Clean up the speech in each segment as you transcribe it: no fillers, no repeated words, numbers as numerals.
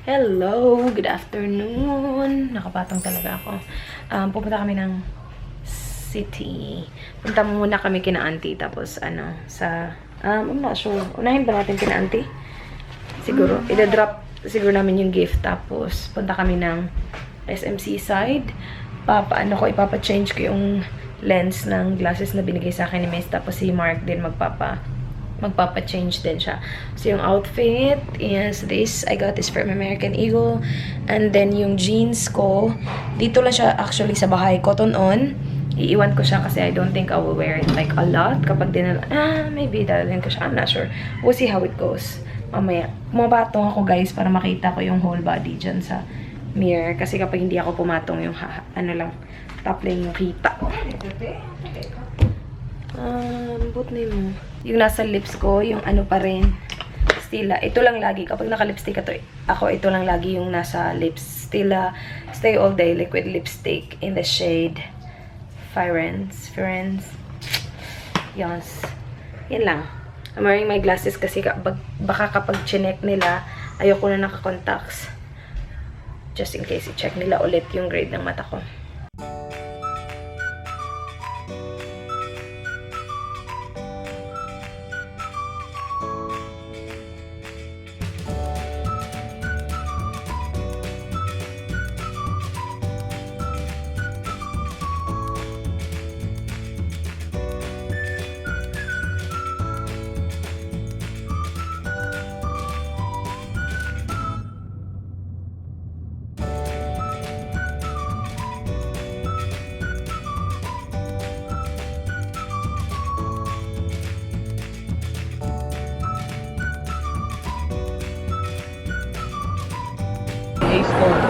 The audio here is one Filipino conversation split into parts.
Hello! Good afternoon! Nakapatong talaga ako. Pupunta kami ng city. Punta muna kami kina auntie. Tapos I'm not sure. Unahin ba natin kina auntie? Siguro. Ida-drop siguro namin yung gift. Tapos punta kami ng SMC side. Ipapa-change ko yung lens ng glasses na binigay sa akin ni Miss. Tapos si Mark din magpapa-change din siya. So, yung outfit is this. I got this from American Eagle. And then, yung jeans ko, dito lang siya actually sa bahay. Cotton on. Iiwan ko siya kasi I don't think I will wear it like a lot. Kapag maybe dadalhin ko siya. I'm not sure. We'll see how it goes. Mamaya. Pumabatong ako guys para makita ko yung whole body dyan sa mirror. Kasi kapag hindi ako pumatong yung top lang yung kita ko. Lambot na mo. Yung nasa lips ko, yung pa rin. Stila. Ito lang lagi. Kapag naka-lipstick ako, ito lang lagi yung nasa lips. Stila. Stay All Day Liquid Lipstick in the shade Firenze. Yes. Yan lang. I'm wearing my glasses kasi baka kapag chinek nila, ayoko na naka-contacts. Just in case i-check nila ulit yung grade ng mata ko.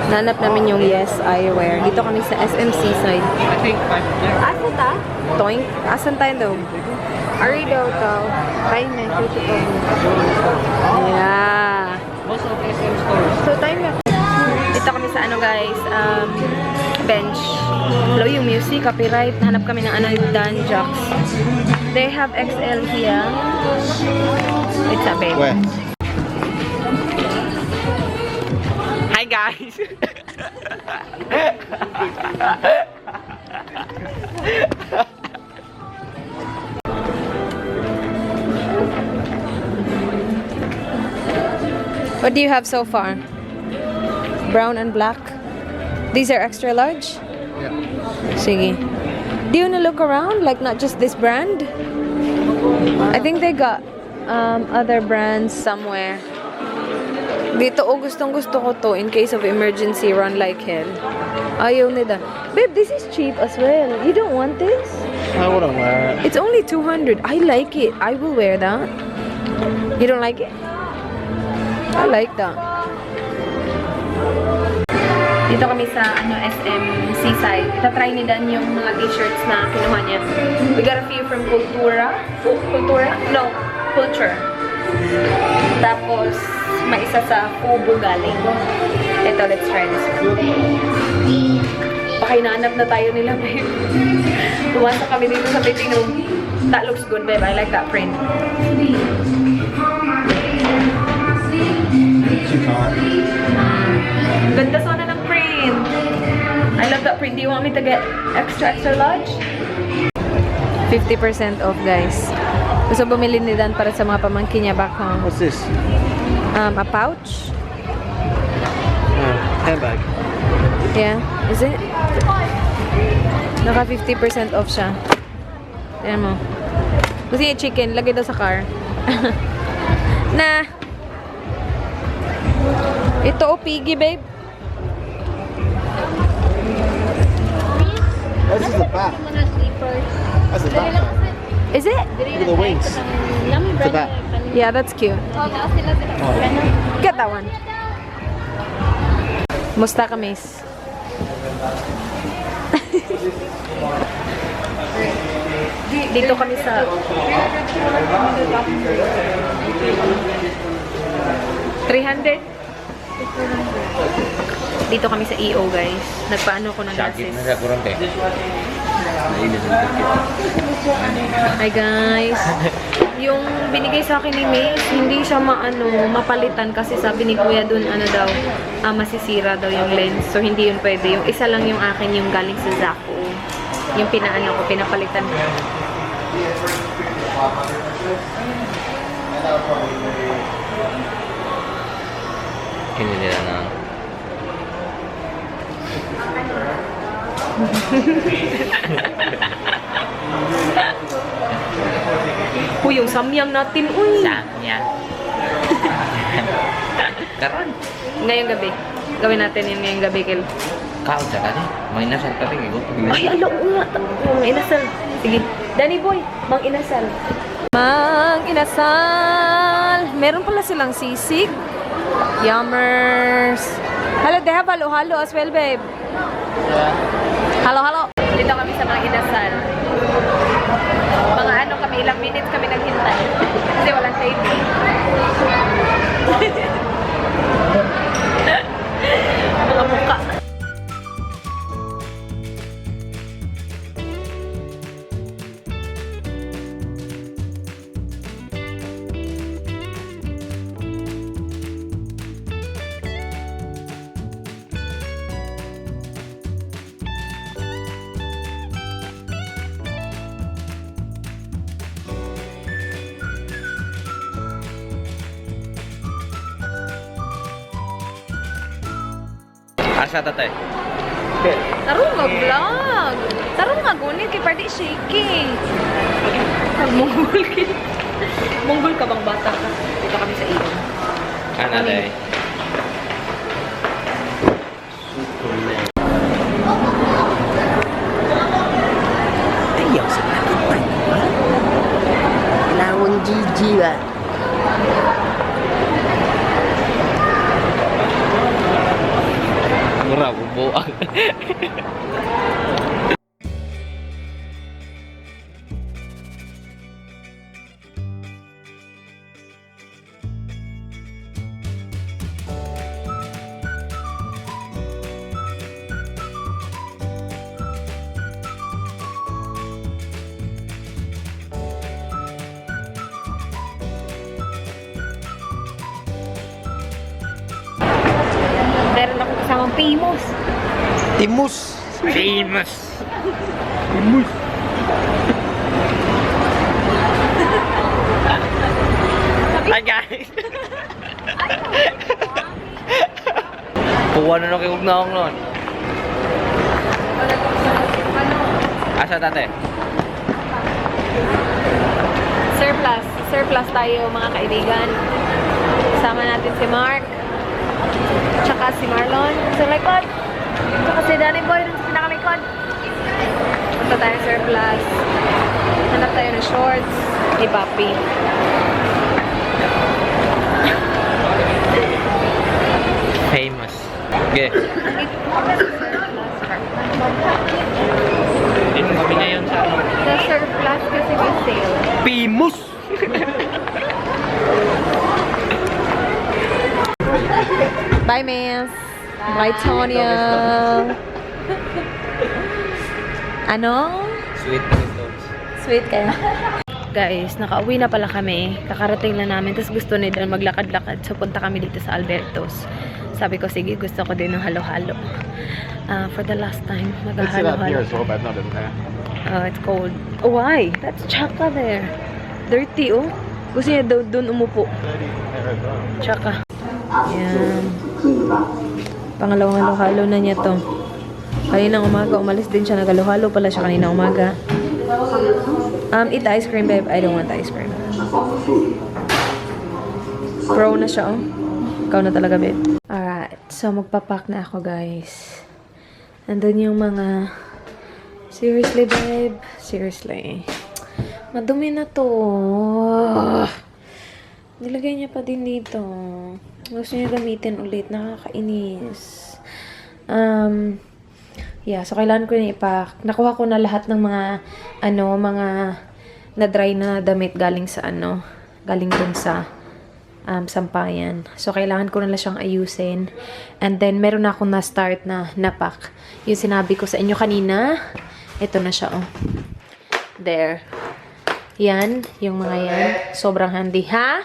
Nanap namin yung Yes Eyewear. Dito kami sa SMC side. I think 5 there. Asa ta? Toink? Asan tayo daw? Ari daw tao. Tayo na. Yeah. Most of SM stores. So, tayo na. Dito kami sa guys, bench. Hello, yung music, copyright. Hanap kami ng Dan Jocks. They have XL here. It's a babe. Where? Hi guys! What do you have so far? Brown and black? These are extra large? Yeah. Sige. Do you wanna look around? Like not just this brand? I think they got other brands somewhere. Dito, gustong-gusto ko to in case of emergency, run like hell. Ayaw nila. Babe, this is cheap as well. You don't want this? I wouldn't wear it. It's only 200. I like it. I will wear that. You don't like it? I like that. Dito kami sa SM Seaside. Itatry ni Dan yung mga t-shirts na kinuha niya. We got a few from Cultura. Cultura? No, Culture. Tapos, may isa sa Fubu galing. Ito, let's try this one. Pakainanap na tayo nila, babe. Pumasok kami dito sa titingnan. That looks good, babe. I like that print. Ganda sana ng print. I love that print. Do you want me to get extra large? 50% off, guys. Gusto bumili ni Dan para sa mga pamangkin niya back home. What's this? A pouch. Handbag. Yeah, is it? Naka 50% off siya. Tignan mo. Gusto niya chicken, lagay daw sa car. Na. Ito piggy, babe. This is the back. That's the back. Is it? Look at the wings. It's the back. Yeah, that's cute. Get that one. Musta ka, miss? Dito kami sa... $300? Dito kami sa EO, guys. Nagpaano ko ng glasses. Hi, guys. yung binigay sa akin ni Mace, hindi siya mapalitan kasi sabi ni Kuya dun, daw, masisira daw yung lens. So, hindi yun pwede. Yung isa lang yung akin, yung galing sa Zaco. Yung pinapalitan ko. Hindi nila na. Uy, yung samyang natin, uy! Samyang. Karon. Ngayong gabi. Gawin natin yun ngayong gabi, Kel. Kao sa kani. May nasal pa rin. Ay, alaw nga. Mang inasal. Sige. Danny boy, mang inasal. Mang inasal. Meron pala silang sisig. Yummers. Hello, they have halo-halo as well, babe. Halo-halo. Dito kami sa mga inasal. Mga kami, ilang minutes kami naghintay. Kasi walang TV. Mga muka. Asa tatay? Tarong mag-vlog. Tarong magunit kay party shaking. Pag-monggol ka. Monggol ka bang bata ka? Dito kami sa iyo. Ano day? Ayaw sa nakita. Lawang Gigi ba? Murah bubuang. Meron ako kasamang famous. Timus. Famous. Timus. Hi guys. Kuha na nung kikog na akong nun. Asa tate? Surplus tayo mga kaibigan. Kasama natin si Mark. Tsaka si Marlon sa likod. Tsaka si Danny Boy sa pinakalikod. Punta tayo surplus. Hanap tayo ng shorts. Ni Papi. Famous. Okay. Dito kami ngayon sa Sa surplus kasi may sale. Famous. Bye, Miss. Bye, Tonya. Ano? Sweet potatoes. Sweet kayo. Guys, nakauwi na pala kami. Kakarating lang namin. Tapos gusto nila maglakad-lakad. So, punta kami dito sa Alberto's. Sabi ko, sige, gusto ko din ng halo-halo. For the last time, It's up here, maghahalo-halo. so but not in there. It's cold. Oh, why? That's chaka there. Dirty, oh. Gusto niya daw doon umupo. Chaka. Yan. Pangalawang halo-halo na niya to. Kaninang umaga, umalis din siya. Nag-halo-halo pala siya kaninang umaga. Eat ice cream, babe. I don't want ice cream. Pro na siya, oh. Ikaw na talaga, babe. Alright. So, magpapack na ako, guys. Nandun yung mga... Seriously, babe. Seriously. Madumi na to. Nilagay niya pa din dito. Gusto niya gamitin ulit. Nakakainis. Yeah, so kailangan ko na ipack. Nakuha ko na lahat ng mga, mga na-dry na damit galing sa, galing dun sa sampayan. So, kailangan ko na lang siyang ayusin. And then, meron na akong na-start na napack. Yung sinabi ko sa inyo kanina, ito na siya, oh. There. Yan, yung mga yan. Sobrang handy, ha?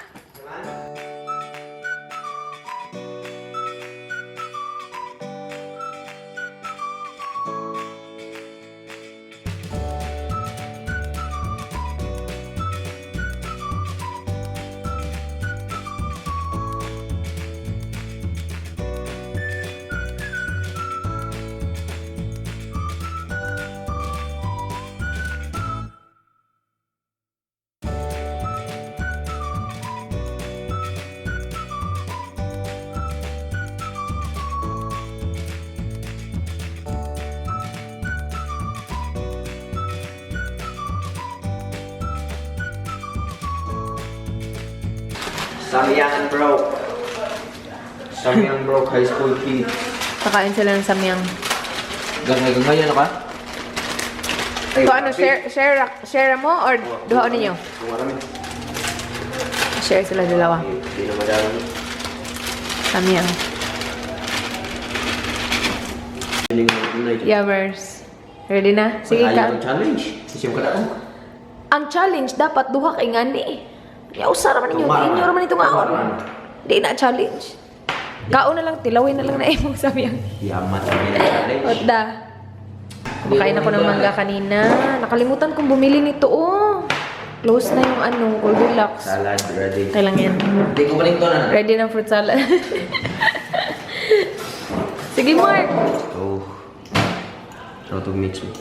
Samyang broke. Samyang broke high school kid. Kakain sila ng samyang. Gagay ano ka? So ano, share mo or duha ninyo? Share sila dalawa. Hindi na madami. Samyang. United. Yummers. Ready na? Sige ka. Challenge. Isip ka na ako. Ang challenge dapat duha kay ngani. Yausara man ninyo. Inyo raman ito nga. Di na challenge. Kaon na lang, tilawin na lang na imong samyang. Yaman sa challenge. Oda. Makain ako ng mangga kanina. Nakalimutan kong bumili nito. Oh. Close na yung ano, Goldilocks. Salad ready. Kailang yan. Hindi ko balik to na. Ready ng fruit salad. Sige, Mark. Oh. How to mix me.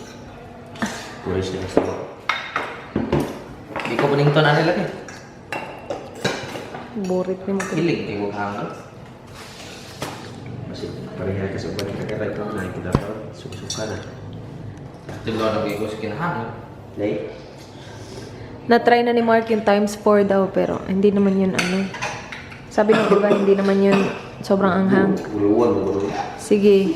Where's next one? Hindi ko balik to na nila eh. Burit ni mo. Hilig, hindi ko hangal. Kasi pareha ka sa balik ka right now na ito dapat susuka na. Tiglaw na ko sa kinahangal. Like? Na-try na ni Mark yung times 4 daw, pero hindi naman yun ano. Sabi niya, diba, hindi naman yun sobrang anghang. Guluwan mo guluwan. Sige.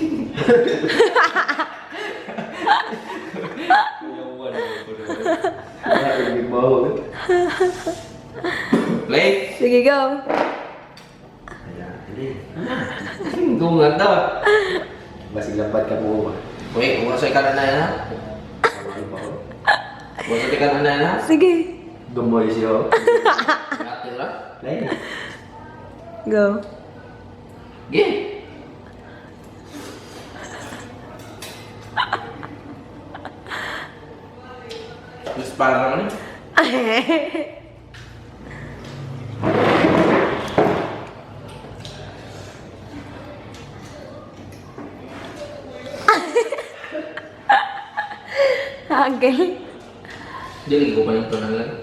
Play! Sige, go. Dungan daw. Basig lampad ka mo. Uy, umasay ka na yan ha? Umasay ka na yan ha? Sige. Dumoy siya. Natin lang. Like? Go. Game! Terus parang ano? Agay. Dili ko pa nito na lang.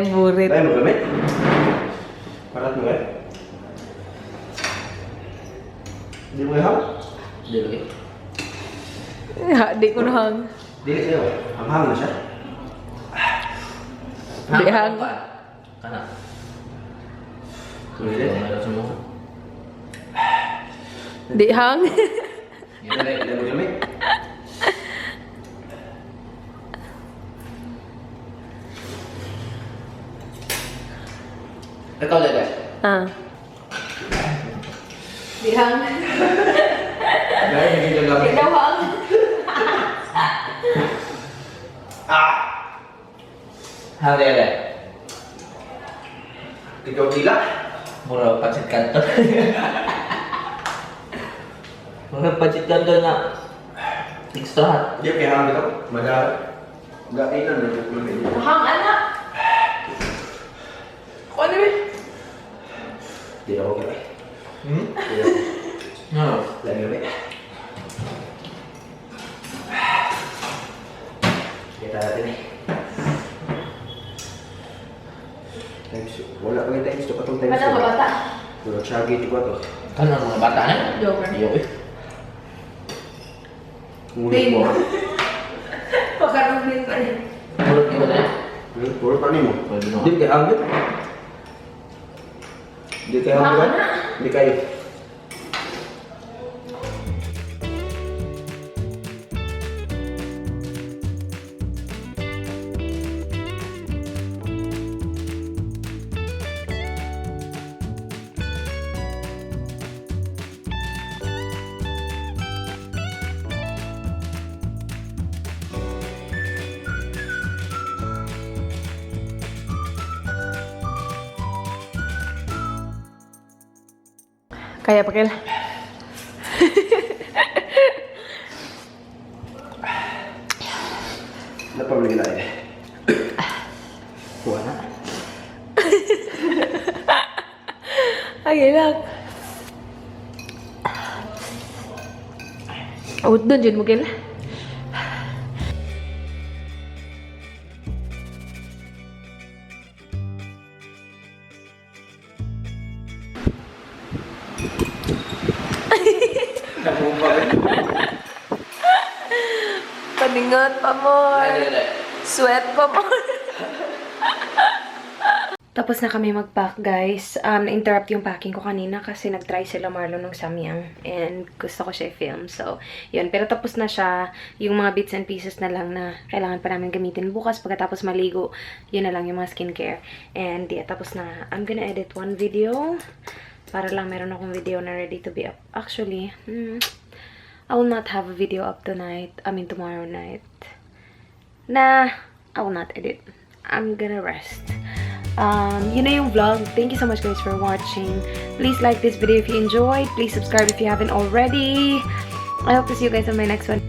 Burit. Ay, magamit? Parat mo eh? Hindi mo ihang? Dili. Di ko nahang. Dili siya. Hanghang na siya. Di hang. Kana. Dili. Meron sa mga. Di hang. Dili. Dili mo gamit? Ikaw dili. Di hang. Dahil hindi ka gamit. Ikaw hang. Hang dili. Ikaw dila? Mura pacit kanto. Mura pacit kanto na. Extra. Dia kaya hang dito. Gainan na yung gamit. Hang anak. Ano ba? Di ako gamit. Di ako. No. Lagi gamit. Kita natin eh. Wala pa yung times to patong times. Ano ka bata? Puro chagi ito ko to. Kan ang mga bata na? Joker. Iyo eh. Ngunit mo. Pagkarong pa rin. Murot di ba na? Puro pa mo. Pwede na. Di kaya hangit. Di kaya hangit. Di kayo. Kaya pa kail. Napabili na eh. Kuha na. Ay, lang. Awit doon, dyan mo kail. Paningat pa mo. Sweat pa mo. Tapos na kami mag-pack, guys. Na-interrupt yung packing ko kanina kasi nag-try sila Marlon ng Samyang. And gusto ko siya i-film. So, yun. Pero tapos na siya. Yung mga bits and pieces na lang na kailangan pa namin gamitin bukas. Pagkatapos maligo, yun na lang yung mga skincare. And yeah, tapos na. I'm gonna edit one video. Para lang meron akong video na ready to be up. Actually, I will not have a video up tonight. I mean, tomorrow night. Nah, I will not edit. I'm gonna rest. Yun na yung vlog. Thank you so much guys for watching. Please like this video if you enjoyed. Please subscribe if you haven't already. I hope to see you guys on my next one.